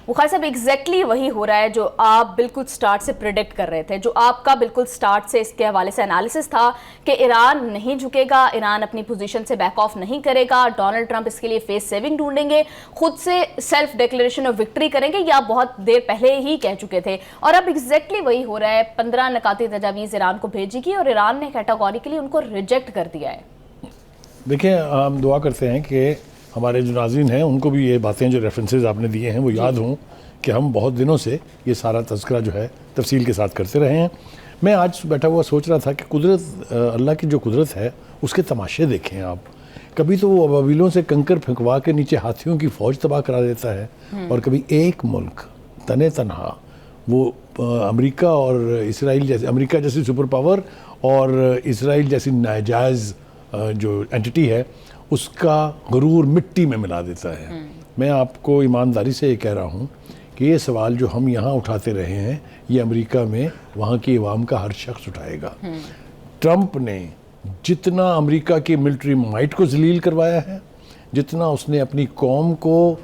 وہ خالد صاحب ایگزیکٹلی وہی ہو رہا ہے جو آپ بالکل سٹارٹ سے پریڈکٹ کر رہے تھے, جو آپ کا بالکل سٹارٹ سے اس کے حوالے سے انالیسس تھا کہ ایران نہیں جھکے گا, ایران اپنی پوزیشن سے بیک آف نہیں کرے گا, ڈونلڈ ٹرمپ اس کے لیے فیس سیونگ ڈھونڈیں گے, خود سے سیلف ڈیکلیریشن آف وکٹری کریں گے, یا بہت دیر پہلے ہی کہہ چکے تھے, اور اب ایگزیکٹلی وہی ہو رہا ہے. 15 نکاتی تجاویز ایران کو بھیجی گی اور ایران نے کیٹاگوریکلی ان کو ریجیکٹ کر دیا ہے. دیکھیں, ہم دعا کرتے ہیں کہ ہمارے جو ناظرین ہیں ان کو بھی یہ باتیں جو ریفرنسز آپ نے دیے ہیں وہ یاد ہوں کہ ہم بہت دنوں سے یہ سارا تذکرہ جو ہے تفصیل کے ساتھ کرتے رہے ہیں. میں آج بیٹھا ہوا سوچ رہا تھا کہ قدرت, اللہ کی جو قدرت ہے اس کے تماشے دیکھیں آپ. کبھی تو وہ ابابیلوں سے کنکر پھینکوا کے نیچے ہاتھیوں کی فوج تباہ کرا دیتا ہے, اور کبھی ایک ملک تنے تنہا وہ امریکہ اور اسرائیل جیسے, امریکہ جیسی سپر پاور اور اسرائیل جیسی ناجائز جو اینٹی ہے اس کا غرور مٹی میں ملا دیتا ہے. میں آپ کو ایمانداری سے یہ کہہ رہا ہوں کہ یہ سوال جو ہم یہاں اٹھاتے رہے ہیں یہ امریکہ میں وہاں کی عوام کا ہر شخص اٹھائے گا. ٹرمپ نے جتنا امریکہ کی ملٹری مائٹ کو ذلیل کروایا ہے, جتنا اس نے اپنی قوم کو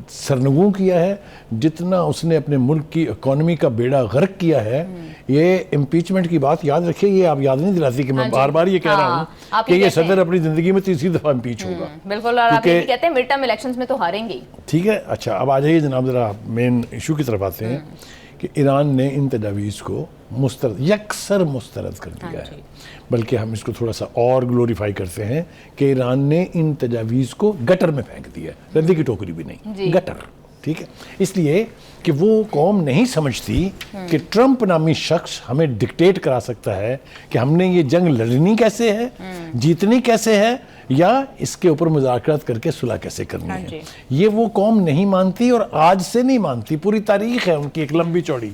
سرنگوں کیا ہے, جتنا اس نے اپنے ملک کی اکانومی کا بیڑا غرق کیا ہے, یہ امپیچمنٹ کی بات یاد رکھیں, یہ آپ یاد نہیں دلاتی کہ میں بار بار یہ کہہ رہا ہوں کہ یہ صدر اپنی زندگی میں تیسری دفعہ امپیچ ہوگا. بالکل, اور آپ یہ کہتے ہیں مڈ ٹرم الیکشنز میں تو ہاریں گے. ٹھیک ہے, اچھا اب آ جائیے جناب ذرا مین ایشو کی طرف آتے ہیں کہ ایران نے ان تجاویز کو یکسر مسترد کر دیا ہے. بلکہ ہم اس کو تھوڑا سا اور گلوریفائی کرتے ہیں کہ ایران نے ان تجاویز کو گٹر میں پھینک دیا, ردی کی ٹوکری بھی نہیں, گٹر. ٹھیک ہے, اس لیے کہ وہ قوم نہیں سمجھتی کہ ٹرمپ نامی شخص ہمیں ڈکٹیٹ کرا سکتا ہے کہ ہم نے یہ جنگ لڑنی کیسے ہے, جیتنی کیسے ہے, یا اس کے اوپر مذاکرات کر کے صلح کیسے کرنی ہے. یہ وہ قوم نہیں مانتی, اور آج سے نہیں مانتی, پوری تاریخ ہے ان کی ایک لمبی چوڑی.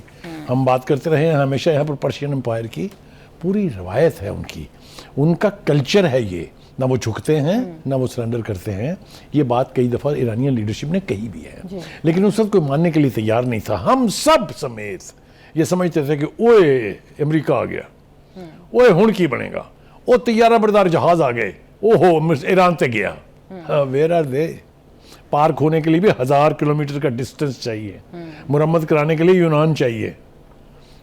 ہم بات کرتے رہے ہیں ہمیشہ یہاں پر پرشین امپائر کی, پوری روایت ہے ان کی, ان کا کلچر ہے یہ, نہ وہ جھکتے ہیں نہ وہ سرنڈر کرتے ہیں. یہ بات کئی دفعہ ایرانیان لیڈرشپ نے کہی بھی ہے, لیکن اس وقت کوئی ماننے کے لیے تیار نہیں تھا. ہم سب سمیت یہ سمجھتے تھے کہ اوئے امریکہ آ گیا, اوئے ہن کی بنے گا, او طیارہ بردار جہاز آ گئے, اوہو ایران تے گیا. Where are they? پارک ہونے کے لیے بھی 1000 کلومیٹر کا ڈسٹنس چاہیے, مرمت کرانے کے لیے یونان چاہیے.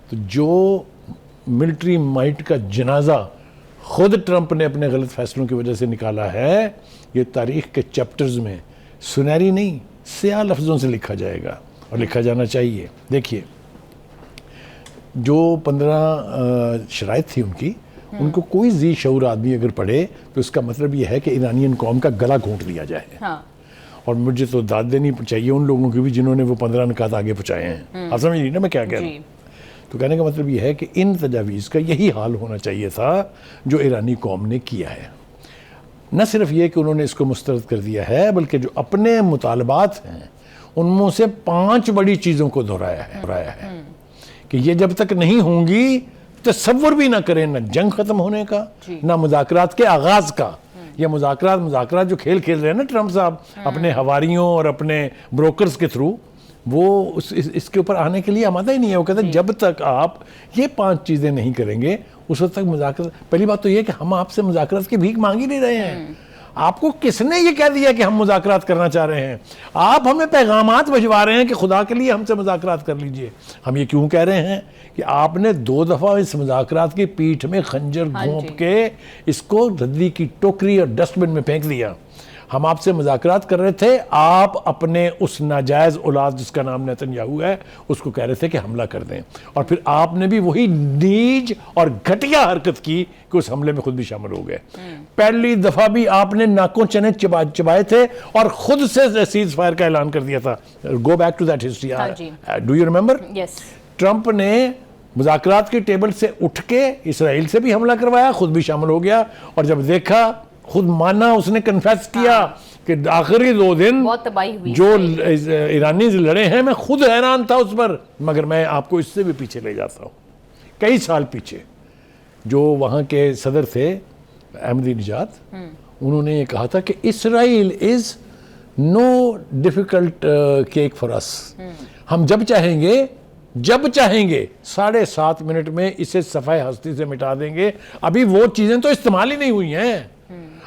تو جو ملٹری مائٹ کا جنازہ خود ٹرمپ نے اپنے غلط فیصلوں کی وجہ سے نکالا ہے, یہ تاریخ کے چیپٹرز میں سنہری نہیں سیاہ لفظوں سے لکھا جائے گا, اور لکھا جانا چاہیے. دیکھیے, جو 15 شرائط تھی ان کی, ان کو کوئی ذی شعور آدمی اگر پڑھے تو اس کا مطلب یہ ہے کہ ایرانین قوم کا گلا گھونٹ لیا جائے. اور مجھے تو داد دینی چاہیے ان لوگوں کی بھی جنہوں نے وہ 15 نکات آگے پہنچائے ہیں. آپ سمجھ رہی نا میں کیا کہہ رہا ہوں؟ تو کہنے کا مطلب یہ ہے کہ ان تجاویز کا یہی حال ہونا چاہیے تھا جو ایرانی قوم نے کیا ہے. نہ صرف یہ کہ انہوں نے اس کو مسترد کر دیا ہے, بلکہ جو اپنے مطالبات ہیں ان میں سے 5 بڑی چیزوں کو دہرایا ہے کہ یہ جب تک نہیں ہوں گی تصور بھی نہ کریں نہ جنگ ختم ہونے کا, نہ مذاکرات کے آغاز کا. یہ مذاکرات جو کھیل رہے ہیں نا ٹرمپ صاحب اپنے حواریوں اور اپنے بروکرز کے تھرو, وہ اس کے اوپر آنے کے لیے آمادہ ہی نہیں ہے. وہ کہتے ہیں جب تک آپ یہ 5 چیزیں نہیں کریں گے اس وقت تک مذاکرات. پہلی بات تو یہ کہ ہم آپ سے مذاکرات کی بھیک مانگ ہی نہیں رہے ہیں. آپ کو کس نے یہ کہہ دیا کہ ہم مذاکرات کرنا چاہ رہے ہیں؟ آپ ہمیں پیغامات بھجوا رہے ہیں کہ خدا کے لیے ہم سے مذاکرات کر لیجئے. ہم یہ کیوں کہہ رہے ہیں کہ آپ نے 2 دفعہ اس مذاکرات کی پیٹھ میں خنجر گھونپ کے اس کو ردی کی ٹوکری اور ڈسٹ بن میں پھینک دیا. ہم آپ سے مذاکرات کر رہے تھے, آپ اپنے اس ناجائز اولاد جس کا نام نیتن یاہو ہے اس کو کہہ رہے تھے کہ حملہ کر دیں, اور پھر آپ نے بھی وہی نیج اور گھٹیا حرکت کی کہ اس حملے میں خود بھی شامل ہو گئے. پہلی دفعہ بھی آپ نے ناکوں چنے چبائے تھے اور خود سے سیز فائر کا اعلان کر دیا تھا. Go back to that history. Do you remember? Trump نے مذاکرات کی ٹیبل سے اٹھ کے اسرائیل سے بھی حملہ کروایا, خود بھی شامل ہو گیا, اور جب دیکھا خود مانا, اس نے کنفیس کیا کہ آخری 2 دن جو ایرانی لڑے ہیں میں خود حیران تھا اس پر. مگر میں آپ کو اس سے بھی پیچھے لے جاتا ہوں, کئی سال پیچھے. جو وہاں کے صدر تھے احمدی نژاد, انہوں نے یہ کہا تھا کہ اسرائیل از نو ڈیفیکلٹ کیک فار اس. ہم جب چاہیں گے 7.5 منٹ میں اسے صفحہ ہستی سے مٹا دیں گے. ابھی وہ چیزیں تو استعمال ہی نہیں ہوئی ہیں,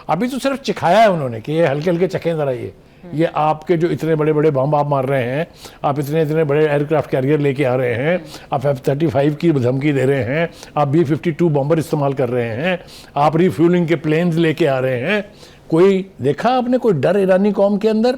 ابھی تو صرف چکھایا ہے انہوں نے کہ یہ ہلکے ہلکے چکھیں ذرا, یہ یہ آپ کے جو اتنے بڑے بڑے بم آپ مار رہے ہیں, آپ اتنے بڑے ایئر کرافٹ کیریئر لے کے آ رہے ہیں, آپ F-35 کی دھمکی دے رہے ہیں, آپ B-52 بمبر استعمال کر رہے ہیں, آپ ری فیولنگ کے پلینز لے کے آ رہے ہیں, کوئی دیکھا آپ نے کوئی ڈر ایرانی قوم کے اندر؟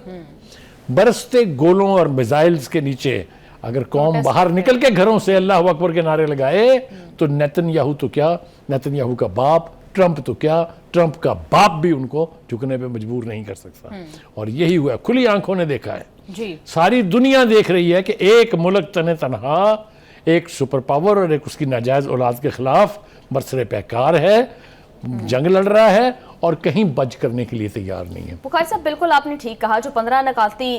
برستے گولوں اور میزائلز کے نیچے اگر قوم باہر نکل کے گھروں سے اللہ اکبر کے نعرے لگائے تو نیتن یاہو تو کیا, نیتن یاہو کا باپ ٹرمپ تو کیا, ٹرمپ کا باپ بھی ان کو جھکنے پہ مجبور نہیں کر سکتا. اور یہی ہوا, کھلی آنکھوں نے دیکھا ہے, ساری دنیا دیکھ رہی ہے کہ ایک ملک تنہا ایک سپر پاور اور ایک اس کی ناجائز اولاد کے خلاف برسر پیکار ہے, جنگ لڑ رہا ہے اور کہیں بچ کرنے کے لیے تیار نہیں ہے. بخاری صاحب بالکل آپ نے ٹھیک کہا, جو 15 نکاتی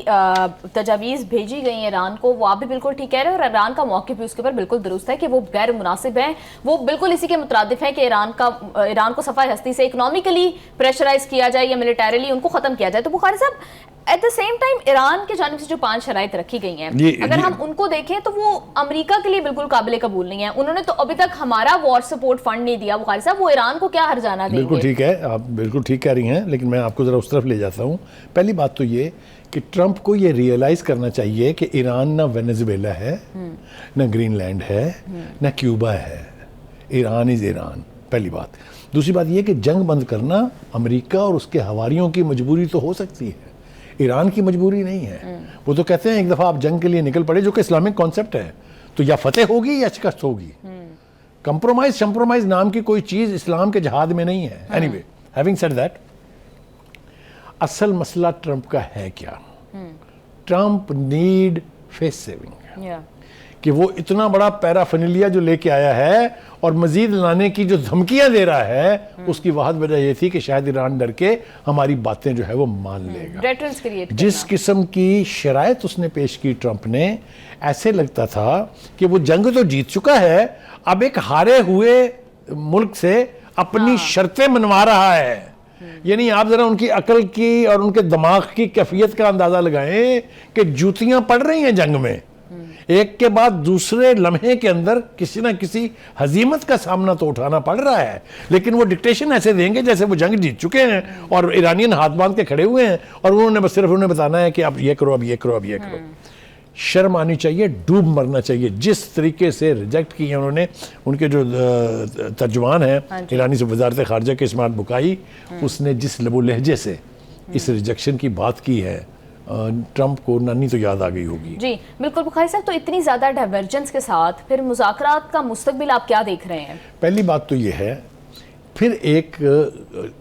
تجاویز بھیجی گئی ہیں ایران کو, وہ آپ بھی بالکل ٹھیک کہہ رہے ہیں, اور ایران کا موقف بھی اس کے اوپر بالکل درست ہے کہ وہ غیر مناسب ہیں, وہ بالکل اسی کے مترادف ہے کہ ایران کو صفحہ ہستی سے اکنامکلی پریشرائز کیا جائے یا ملیٹریلی ان کو ختم کیا جائے. تو بخاری صاحب at the same time Iran کے جانب سے جو 5 شرائط رکھی گئی ہیں, اگر ہم ان کو دیکھیں تو وہ امریکہ کے لیے بالکل قابل قبول نہیں ہیں. انہوں نے تو ابھی تک ہمارا وار سپورٹ فنڈ نہیں دیا. بخاری صاحب وہ ایران کو کیا ہرجانہ دیں گے؟ بالکل ٹھیک ہے, آپ بالکل ٹھیک کہہ رہی ہیں, لیکن میں آپ کو ذرا اس طرف لے جاتا ہوں. پہلی بات تو یہ کہ ٹرمپ کو یہ ریئلائز کرنا چاہیے کہ ایران نہ وینزویلا ہے, نہ گرین لینڈ ہے, نہ کیوبا ہے. ایران از ایران, پہلی بات. دوسری بات یہ کہ جنگ بند کرنا امریکہ اور اس کے حواریوں کی مجبوری تو ہو سکتی ہے, ایران کی مجبوری نہیں ہے. وہ تو کہتے ہیں ایک دفعہ آپ جنگ کے لیے نکل پڑے, جو کہ اسلامک کانسیپٹ ہے, تو یا فتح ہوگی یا شکست ہوگی. کمپرومائز نام کی کوئی چیز اسلام کے جہاد میں نہیں ہے. Any way, having said that, اصل مسئلہ ٹرمپ کا ہے کیا؟ ٹرمپ نیڈ فیس سیونگ, کہ وہ اتنا بڑا پیرافینیلیا جو لے کے آیا ہے اور مزید لانے کی جو دھمکیاں دے رہا ہے, اس کی واحد وجہ یہ تھی کہ شاید ایران ڈر کے ہماری باتیں جو ہے وہ مان لے گا. جس قسم کی شرائط اس نے پیش کی ٹرمپ نے, ایسے لگتا تھا کہ وہ جنگ تو جیت چکا ہے, اب ایک ہارے ہوئے ملک سے اپنی شرطیں منوا رہا ہے. یعنی آپ ذرا ان کی عقل کی اور ان کے دماغ کی کیفیت کا اندازہ لگائیں کہ جوتیاں پڑ رہی ہیں جنگ میں, ایک کے بعد دوسرے لمحے کے اندر کسی نہ کسی ہزیمت کا سامنا تو اٹھانا پڑ رہا ہے, لیکن وہ ڈکٹیشن ایسے دیں گے جیسے وہ جنگ جیت چکے ہیں اور ایرانین ہاتھ باندھ کے کھڑے ہوئے ہیں, اور انہوں نے بس صرف انہیں بتانا ہے کہ اب یہ کرو, اب یہ کرو, اب یہ کرو. شرم آنی چاہیے, ڈوب مرنا چاہیے. جس طریقے سے ریجیکٹ کی ہیں انہوں نے, ان کے جو ترجمان ہیں ایرانی سے وزارت خارجہ کے اسماعیل بکائی, اس نے جس لب و لہجے سے اس ریجیکشن کی بات کی ہے, ٹرمپ کو نانی تو یاد آ گئی ہوگی. جی بالکل بخاری صاحب, تو اتنی زیادہ ڈائیورجنس کے ساتھ پھر مذاکرات کا مستقبل آپ کیا دیکھ رہے ہیں؟ پہلی بات تو یہ ہے, پھر ایک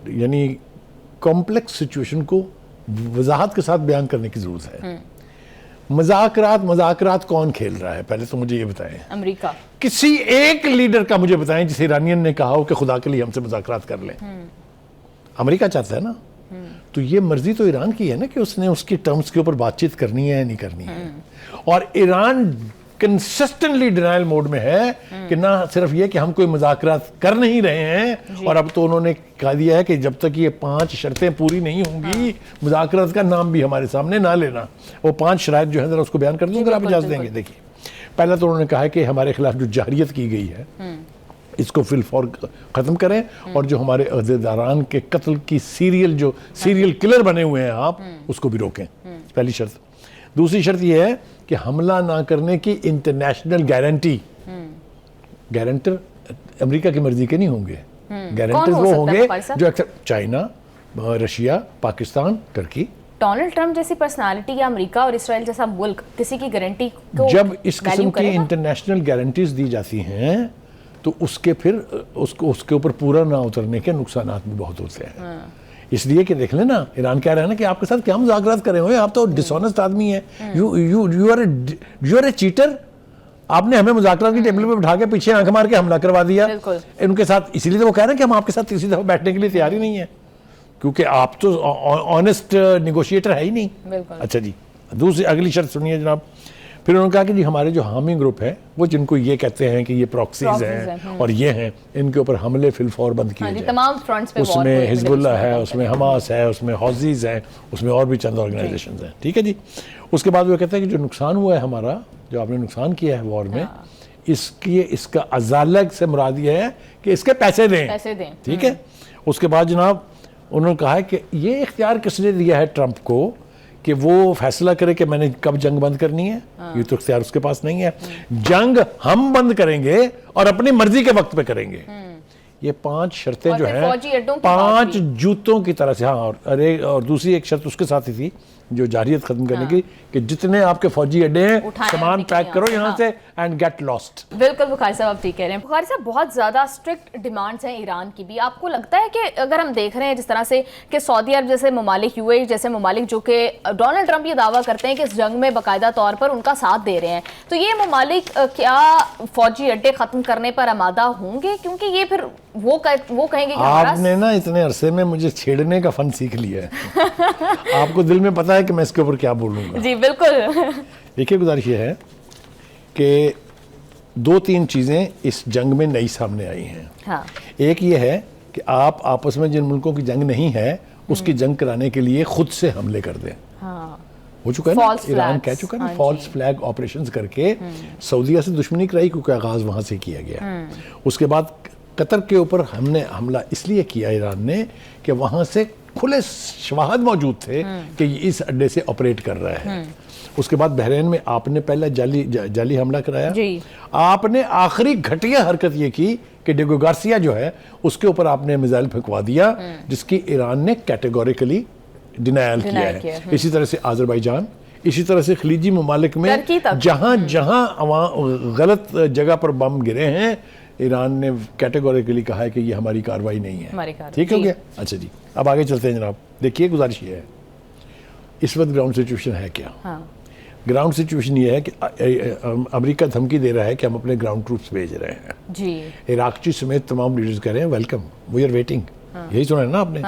یعنی کمپلیکس سچویشن کو وضاحت کے ساتھ بیان کرنے کی ضرورت ہے. مذاکرات کون کھیل رہا ہے؟ پہلے تو مجھے یہ بتائیں. امریکہ. کسی ایک لیڈر کا مجھے بتائیں جسے ایرانین نے کہا ہو کہ خدا کے لیے ہم سے مذاکرات کر لیں. امریکہ چاہتا ہے نا, تو یہ مرضی تو ایران کی ہے نا کہ اس نے اس کی ٹرمز کے اوپر بات چیت کرنی ہے یا نہیں کرنی ہے. اور ایران کنسسٹنٹلی ڈینائل موڈ میں ہے کہ نہ صرف یہ کہ ہم کوئی مذاکرات کر نہیں رہے ہیں, اور اب تو انہوں نے کہا دیا ہے کہ جب تک یہ 5 شرطیں پوری نہیں ہوں گی مذاکرات کا نام بھی ہمارے سامنے نہ لینا. وہ 5 شرائط جو ہیں ذرا اس کو بیان کر دوں اگر آپ اجازت دیں گے. دیکھیے, پہلا تو انہوں نے کہا ہے کہ ہمارے خلاف جو جہریت کی گئی ہے اس کو فی الفور ختم کریں, اور جو ہمارے عہدیداران کے قتل کی سیریل کلر بنے ہوئے ہیں آپ, اس کو بھی روکیں. پہلی شرط. دوسری شرط یہ ہے کہ حملہ نہ کرنے کی انٹرنیشنل گارنٹی. گارنٹر امریکہ کی مرضی کے نہیں ہوں گے, گارنٹر وہ ہوں گے جو اکثر چائنا, رشیا, پاکستان, ترکی. ڈونلڈ ٹرمپ جیسی پرسنالٹی یا امریکہ اور اسرائیل جیسا ملک کسی کی گارنٹی کو جب اس قسم کی انٹرنیشنل گارنٹیز دی جاتی ہیں تو اس کے پھر اس کے اوپر پورا نہ اترنے کے نقصانات بھی بہت ہوتے ہیں. اس لیے کہ دیکھ لیں نا, ایران کہہ رہا ہے نا کہ آپ کے ساتھ کیا مذاکرات کرے ہوئے, آپ تو ڈس آنیسٹ آدمی ہیں, یو آر اے چیٹر. آپ نے ہمیں مذاکرات کی ٹیبل پہ بٹھا کے پیچھے آنکھ مار کے حملہ کروا دیا ان کے ساتھ. اسی لیے تو وہ کہہ رہے ہیں کہ ہم آپ کے ساتھ تیسری دفعہ بیٹھنے کے لیے تیار ہی نہیں ہیں, کیونکہ آپ تو آنیسٹ نیگوشیٹر ہے ہی نہیں. اچھا جی, دوسری اگلی شرط سنیے جناب. پھر انہوں نے کہا کہ جی ہمارے جو حامی گروپ ہیں وہ جن کو یہ کہتے ہیں کہ یہ پراکسیز ہیں اور یہ ہیں, ان کے اوپر حملے فی الفور بند کیے جائیں. تمام فرنٹس پہ, اس میں حزب اللہ ہے, اس میں حماس ہے, اس میں حوثیز ہیں, اس میں اور بھی چند آرگنائزیشنز ہیں. ٹھیک ہے جی. اس کے بعد وہ کہتے ہیں کہ جو نقصان ہوا ہے ہمارا, جو آپ نے نقصان کیا ہے وار میں, اس کا ازالہ سے مراد یہ ہے کہ اس کے پیسے دیں. ٹھیک ہے. اس کے بعد جناب انہوں نے کہا ہے کہ یہ اختیار کس نے دیا ہے ٹرمپ کو کہ وہ فیصلہ کرے کہ میں نے کب جنگ بند کرنی ہے, یہ تو اختیار اس کے پاس نہیں ہے. جنگ ہم بند کریں گے اور اپنی مرضی کے وقت پہ کریں گے. یہ 5 شرطیں جو ہیں 5 جوتوں کی طرح سے. ہاں, اور دوسری ایک شرط اس کے ساتھ ہی تھی جو جارحیت ختم کرنے کی, کہ جتنے آپ کے فوجی اڈے ہیں سامان پیک کرو یہاں سے اینڈ گیٹ لاسٹ. بالکل بخاری صاحب آپ ٹھیک کہہ رہے ہیں. بخاری صاحب بہت زیادہ اسٹرکٹ ڈیمانڈز ہیں ایران کی بھی. آپ کو لگتا ہے کہ اگر ہم دیکھ رہے ہیں جس طرح سے کہ سعودی عرب جیسے ممالک, یو اے جیسے ممالک جو کہ ڈونلڈ ٹرمپ یہ دعویٰ کرتے ہیں کہ اس جنگ میں باقاعدہ طور پر ان کا ساتھ دے رہے ہیں, تو یہ ممالک کیا فوجی اڈے ختم کرنے پر آمادہ ہوں گے؟ کیونکہ یہ پھر وہ کہیں گے کہ آپ نے نا اتنے عرصے میں مجھے چھیڑنے کا فن سیکھ لیا ہے. آپ کو دل میں پتا ہے کہ میں اس کے اوپر کیا بولوں گا. جی بالکل. دیکھیے گزارش یہ ہے کہ 2-3 چیزیں اس جنگ میں نئی سامنے آئی ہیں. ایک یہ ہے کہ آپ آپس میں جن ملکوں کی جنگ نہیں ہے اس کی جنگ کرانے کے لیے خود سے حملے کر دیں. ہو چکا ہے نا, ایران کہہ چکا ہے نا, فالس فلیگ آپریشنز کر کے سعودیہ سے دشمنی کرائی, کیونکہ آغاز وہاں سے کیا گیا. اس کے بعد قطر کے اوپر ہم نے حملہ اس لیے کیا ایران نے کہ وہاں سے کھلے شواہد موجود تھے کہ یہ اس اڈے سے آپریٹ کر رہا ہے. اس کے بعد بحرین میں آپ نے پہلا جعلی حملہ کرایا. آپ نے آخری گھٹیا حرکت یہ کی کہ ڈیگو گارسیا جو ہے اس کے اوپر آپ نے میزائل پھینکوا دیا, جس کی ایران نے کیٹیگوریکلی ڈینائل کیا ہے. اسی طرح سے آذربائیجان, اسی طرح سے خلیجی ممالک میں جہاں جہاں غلط جگہ پر بم گرے ہیں ایران نے کیٹیگوریکلی کہا ہے کہ یہ ہماری کاروائی نہیں ہے. ٹھیک ہو گیا؟ اچھا جی, اب آگے چلتے ہیں جناب. دیکھیے گزارش یہ ہے, اس وقت گراؤنڈ سچویشن ہے کیا؟ گراؤنڈ سچویشن یہ ہے کہ امریکہ دھمکی دے رہا ہے کہ ہم اپنے گراؤنڈ ٹروپس بھیج رہے ہیں. جی. عراقچی سمیت تمام لیڈرز کہہ رہے ہیں ویلکم, وی آر ویٹنگ. یہی سنا ہے نا آپ نے,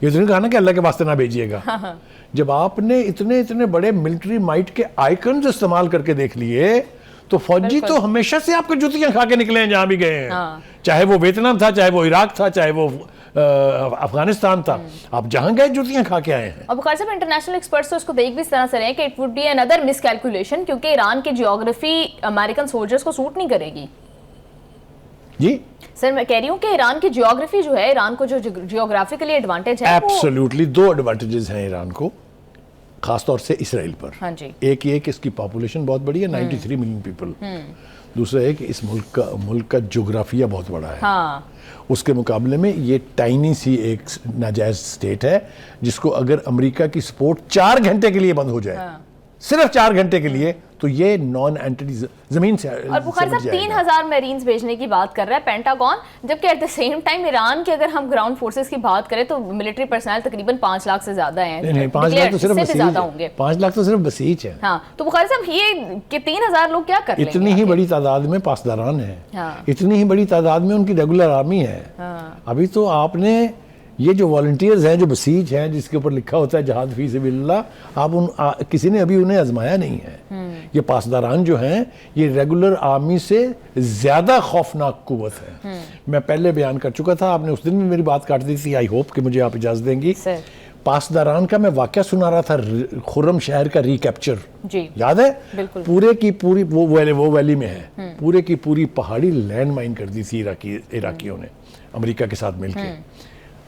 یہ تو نہیں کہا نا کہ اللہ کے واسطے نہ بھیجیے گا. جب آپ نے اتنے بڑے ملٹری مائٹ کے آئیکنز استعمال کر کے دیکھ لیے تو فوجی تو ہمیشہ سے آپ کے جوتیاں کھا کے نکلے ہیں جہاں بھی گئے ہیں. چاہے وہ ویتنام تھا, چاہے وہ عراق تھا, چاہے وہ افغانستان تھا, آپ جہاں گئے جوتیاں کھا کے آئے ہیں. اب بخاری صاحب انٹرنیشنل ایکسپرٹس تو اس کو دیکھ بھی اس طرح سے رہے ہیں کہ it would be another miscalculation, کیونکہ ایران کی جیوگرافی امریکن سولجرز کو سوٹ نہیں کرے گی. جی سر میں کہہ رہی ہوں کہ ایران کی جیوگرافی جو ہے, ایران کو جو جیوگرافیکلی ایڈوانٹیج ہے, ایبسولوٹلی 2 ایڈوانٹیجز ہیں ایران کو, خاص طور سے اسرائیل پر. ایک یہ کہ اس کی پاپولیشن بہت بڑی ہے, 93 ملین پیپل. دوسرا ہے کہ اس ملک کا جغرافیہ بہت بڑا ہے. اس کے مقابلے میں یہ ٹائنی سی ایک ناجائز سٹیٹ ہے جس کو اگر امریکہ کی سپورٹ 4 گھنٹے کے لیے بند ہو جائے, صرف 4 گھنٹے کے لیے, تو یہ نان اینٹری زمین سے. اور بخاری صاحب 3000 میرینز بھیجنے کی بات کر رہا ہے پینٹاگون, جبکہ at the same time Iran کی اگر ہم گراؤنڈ فورسز کی بات کریں تو ملٹری پرسنل تقریباً 5 لاکھ سے زیادہ ہیں. نہیں, 5 لاکھ تو صرف بسیج ہے. 5 لاکھ تو صرف بسیج ہے. ہاں, تو بخاری صاحب یہ کہ 3000 لوگ کیا کر لیں گے؟ اتنی ہی بڑی تعداد میں پاسداران ہیں, اتنی ہی بڑی تعداد میں ان کی ریگولر آرمی ہے. ابھی تو آپ نے یہ جو والنٹیئرز ہیں جو بسیج ہیں جس کے اوپر لکھا ہوتا ہے جہاد فی سبیل اللہ, آپ کسی نے ابھی انہیں آزمایا نہیں ہے. یہ پاسداران جو ہیں یہ ریگولر آرمی سے زیادہ خوفناک قوت ہے. میں پہلے بیان کر چکا تھا, آپ نے اس دن بھی میری بات کاٹ دی تھی, آئی ہوپ کہ مجھے آپ اجازت دیں گی. پاسداران کا میں واقعہ سنا رہا تھا, خرم شہر کا ریکیپچر, یاد ہے؟ پورے کی پوری وہ ویلی میں ہے, پورے کی پوری پہاڑی لینڈ مائن کر دی تھی عراقیوں نے امریکہ کے ساتھ مل کے.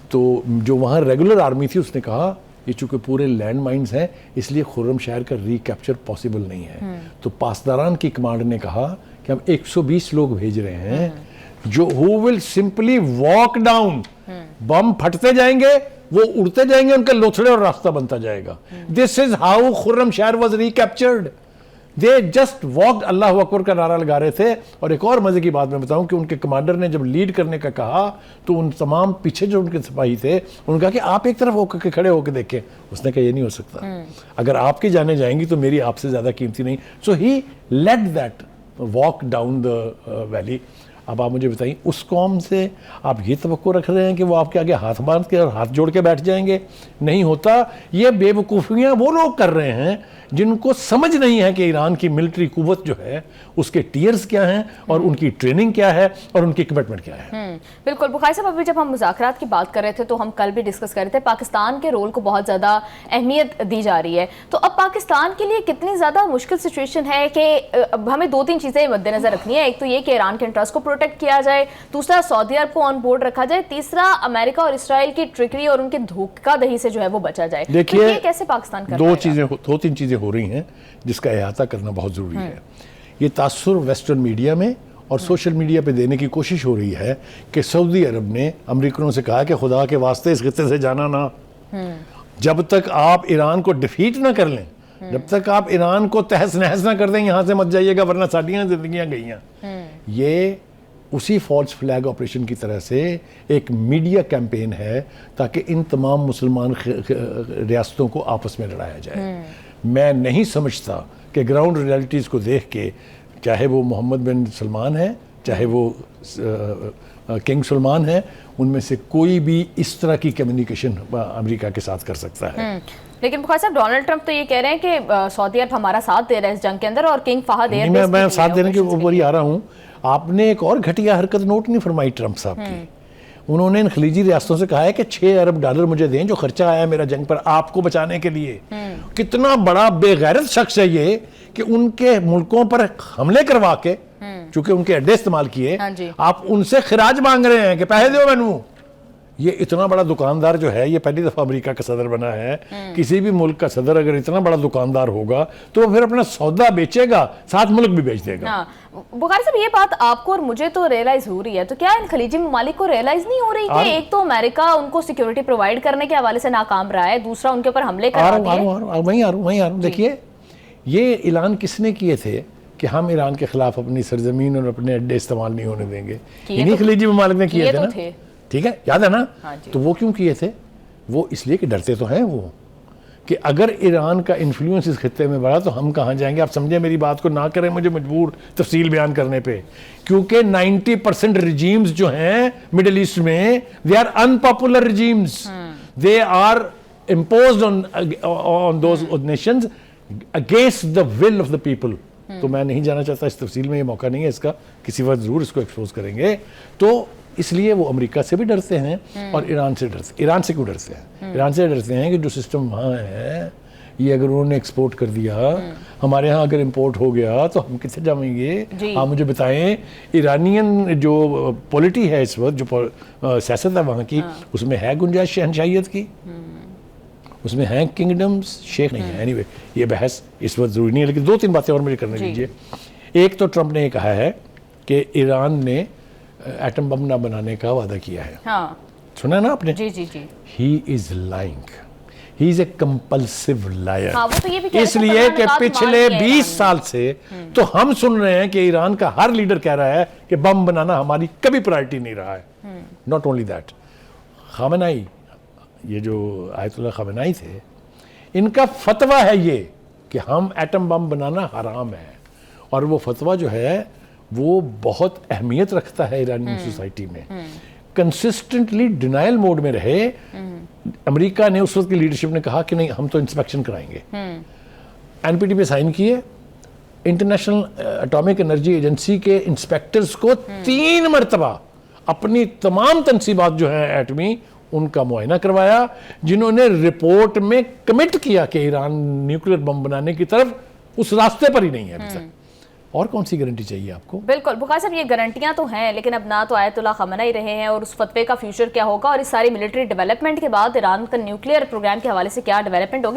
تو جو وہاں ریگولر آرمی تھی اس نے کہا یہ چونکہ پورے لینڈ مائنز ہیں اس لیے خرم شہر کا ریکیپچر پاسبل نہیں ہے. تو پاسداران کی کمانڈ نے کہا کہ ہم 120 لوگ بھیج رہے ہیں جو who will simply walk down, بم پھٹتے جائیں گے, وہ اڑتے جائیں گے, ان کے لوتھڑے اور راستہ بنتا جائے گا. This is how خرم شہر was recaptured. They just walked, اللہ اکبر کا نعرہ لگا رہے تھے. اور ایک اور مزے کی بات میں بتاؤں کہ ان کے کمانڈر نے جب لیڈ کرنے کا کہا تو ان تمام پیچھے جو ان کے سپاہی تھے انہوں نے کہا کہ آپ ایک طرف ہو کے کھڑے ہو کے دیکھیں. اس نے کہا یہ نہیں ہو سکتا, اگر آپ کی جانیں جائیں گی تو میری آپ سے زیادہ قیمتی نہیں. So he led that walk down the valley. اب آپ مجھے بتائیں اس قوم سے آپ یہ توقع رکھ رہے ہیں کہ وہ آپ کے آگے ہاتھ باندھ کے اور ہاتھ جوڑ کے بیٹھ جائیں گے؟ نہیں ہوتا. یہ بے وقوفیاں وہ لوگ کر رہے ہیں جن کو سمجھ نہیں ہے کہ ایران کی ملٹری قوت جو ہے اس کے ٹیئرز کیا ہیں اور ان کی ٹریننگ کیا ہے اور ان کی کمٹمنٹ کیا ہے. بالکل بخاری صاحب، ابھی جب ہم مذاکرات کی بات کر رہے تھے تو ہم کل بھی ڈسکس کر رہے تھے پاکستان کے رول کو بہت زیادہ اہمیت دی جا رہی ہے. تو اب پاکستان کے لیے کتنی زیادہ مشکل سچویشن ہے کہ ہمیں 2-3 چیزیں مد نظر رکھنی ہے. ایک تو یہ کہ ایران کے انٹرسٹ کو پروٹیکٹ کیا جائے، دوسرا سعودی عرب کو آن بورڈ رکھا جائے، تیسرا امریکہ اور اسرائیل کی ٹرکری اور ان کے دھوکہ دہی سے جو ہے وہ بچا جائے. دیکھیے کیسے پاکستان کر رہا ہے؟ 2-3 چیزیں ہو رہی ہیں جس کا احاطہ کرنا بہت ضروری ہے. یہ تاثر ویسٹرن میڈیا میں اور سوشل میڈیا پہ دینے کی کوشش ہو رہی ہے کہ سعودی عرب نے امریکنوں سے کہا کہ خدا کے واسطے اس خطے سے جانا نہ، جب تک آپ ایران کو ڈیفیٹ نہ کر لیں، جب تک آپ ایران کو تہس نہس نہ کر دیں یہاں سے مت جائیے گا ورنہ ساڑیاں زندگیاں گئی ہیں. یہ اسی فالس فلیگ آپریشن کی طرح سے ایک میڈیا کیمپین ہے تاکہ ان تمام مسلمان ریاستوں کو آپس میں لڑایا جائے. میں نہیں سمجھتا کہ گراؤنڈ ریالٹیز کو دیکھ کے، چاہے وہ محمد بن سلمان ہے چاہے وہ کنگ سلمان ہے، ان میں سے کوئی بھی اس طرح کی کمیونیکیشن امریکہ کے ساتھ کر سکتا ہے. لیکن بخاری صاحب ڈونلڈ ٹرمپ تو یہ کہہ رہے ہیں کہ سعودی عرب ہمارا ساتھ دے رہا ہے اس جنگ کے اندر اور کنگ فہد میں ساتھ دینے کے اوپر ہی آ رہا ہوں. آپ نے ایک اور گھٹیا حرکت نوٹ نہیں فرمائی ٹرمپ صاحب کی. انہوں نے ان خلیجی ریاستوں سے کہا ہے کہ $6 ارب مجھے دیں جو خرچہ آیا میرا جنگ پر آپ کو بچانے کے لیے. کتنا بڑا بے غیرت شخص ہے یہ کہ ان کے ملکوں پر حملے کروا کے، چونکہ ان کے اڈے استعمال کیے، آپ ان سے خراج مانگ رہے ہیں کہ پیسے دیو مینوں. یہ اتنا بڑا دکاندار جو ہے، یہ پہلی دفعہ امریکہ کا صدر بنا ہے. کسی بھی ملک کا صدر اگر اتنا بڑا دکاندار ہوگا تو وہ پھر اپنا سودا بیچے گا، ساتھ ملک بھی بیچ دے گا. بخاری صاحب یہ بات آپ کو اور مجھے تو ریئلائز ہو رہی ہے، تو کیا ان خلیجی ممالک کو ریئلائز نہیں ہو رہی کہ ایک تو امریکہ ان کو سیکیورٹی پرووائڈ کرنے کے حوالے سے ناکام رہا ہے، دوسرا ان کے اوپر حملے کروا دیے. وہیں آ رہا ہوں. دیکھیے یہ اعلان کس نے کیے تھے کہ ہم ایران کے خلاف اپنی سرزمین اور اپنے اڈے استعمال نہیں ہونے دیں گے؟ انہی خلیجی ممالک نے کیے تھے نا. ٹھیک ہے، یاد ہے نا. تو وہ کیوں کیے تھے؟ وہ اس لیے کہ ڈرتے تو ہیں وہ کہ اگر ایران کا انفلوئنس اس خطے میں بڑھا تو ہم کہاں جائیں گے. آپ سمجھیں میری بات کو، نہ کریں مجھے مجبور تفصیل بیان کرنے پہ، کیونکہ 90% رجیمز جو ہیں مڈل ایسٹ میں they are unpopular regimes. They are imposed on those nations against the will of the people. تو میں نہیں جانا چاہتا اس تفصیل میں، یہ موقع نہیں ہے اس کا، کسی وقت ضرور اس کو ایکسپوز کریں گے. تو اس لیے وہ امریکہ سے بھی ڈرتے ہیں اور ایران سے ڈرتے ہیں. ایران سے کیوں ڈرتے ہیں؟ ایران سے ڈرتے ہیں کہ جو سسٹم وہاں ہے یہ اگر انہوں نے ایکسپورٹ کر دیا، ہمارے ہاں اگر امپورٹ ہو گیا تو ہم کتنے جائیں گے؟ آپ مجھے بتائیں ایرانین جو پولیٹی ہے اس وقت، جو سیاست ہے وہاں کی، اس میں ہے گنجائش شہنشاہیت کی؟ اس میں ہیں کنگڈمز؟ شیخ نہیں ہے. اینی وے یہ بحث اس وقت ضروری نہیں ہے، لیکن 2-3 باتیں اور مجھے کرنے دیجیے. ایک تو ٹرمپ نے یہ کہا ہے کہ ایران نے ایٹم بم نہ بنانے کا وعدہ کیا ہے. سنا نا آپ نے؟ He is lying, he is a compulsive liar. اس لیے کہ پچھلے 20 سال سے تو ہم سن رہے ہیں کہ ایران کا ہر لیڈر کہہ رہا ہے کہ بم بنانا ہماری کبھی پرائرٹی نہیں رہا ہے. ناٹ اونلی دیٹ، خامنائی، یہ جو آیت اللہ خامنائی تھے، ان کا فتویٰ ہے یہ کہ ہم ایٹم بم بنانا حرام ہے. اور وہ فتویٰ جو ہے وہ بہت اہمیت رکھتا ہے ایرانی سوسائٹی میں. کنسسٹنٹلی ڈینائل موڈ میں رہے. امریکہ نے اس وقت کی لیڈرشپ نے کہا کہ نہیں ہم تو انسپیکشن کرائیں گے. NPT پہ سائن کیے. انٹرنیشنل اٹامک انرجی ایجنسی کے انسپیکٹرز کو 3 مرتبہ اپنی تمام تنصیبات جو ہیں ایٹمی ان کا معائنہ کروایا، جنہوں نے رپورٹ میں کمٹ کیا کہ ایران نیوکلیر بم بنانے کی طرف اس راستے پر ہی نہیں ہے ابھی تک. اور کون سی گارنٹی چاہیے آپ کو؟ بالکل بخاری صاحب، یہ گارنٹیاں تو ہیں، لیکن اب نہ تو آیت اللہ خامنہ رہے ہیں اور اس فتوے کا فیوچر کیا ہوگا، اور اس ساری ملٹری ڈیولپمنٹ کے بعد ایران کا نیوکلیئر پروگرام کے حوالے سے کیا ڈیولپمنٹ ہوگی.